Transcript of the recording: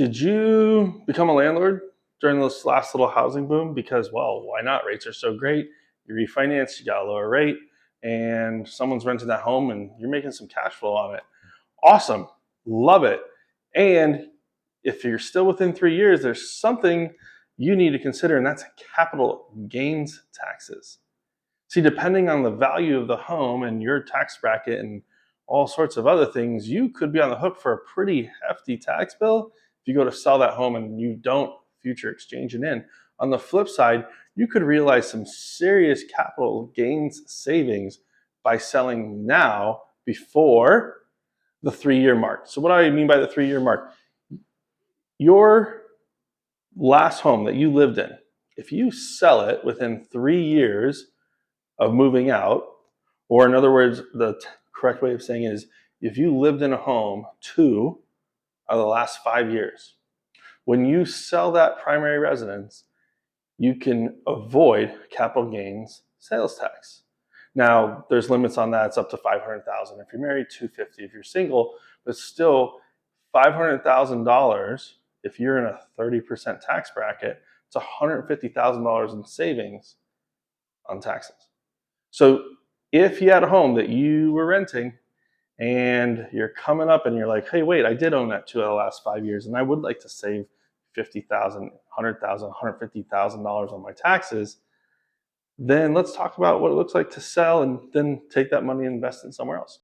Did you become a landlord during this last little housing boom? Because, well, why not? Rates are so great. You refinance, you got a lower rate, and someone's renting that home and you're making some cash flow on it. Awesome. Love it. And if you're still within 3 years, there's something you need to consider, and that's capital gains taxes. See, depending on the value of the home and your tax bracket and all sorts of other things, you could be on the hook for a pretty hefty tax bill if you go to sell that home and you don't future exchange it in. On the flip side, you could realize some serious capital gains savings by selling now before the 3 year mark. So, what do I mean by the 3 year mark? Your last home that you lived in, if you sell it within 3 years of moving out, or in other words, the correct way of saying it is if you lived in a home 2 of the last 5 years, when you sell that primary residence, you can avoid capital gains sales tax. Now, there's limits on that. It's up to 500,000 if you're married, 250 if you're single, but still $500,000 if you're in a 30% tax bracket, it's $150,000 in savings on taxes. So if you had a home that you were renting and you're coming up and you're like, hey, wait, I did own that 2 of the last 5 years, and I would like to save $50,000, $100,000, $150,000 on my taxes, then let's talk about what it looks like to sell and then take that money and invest it somewhere else.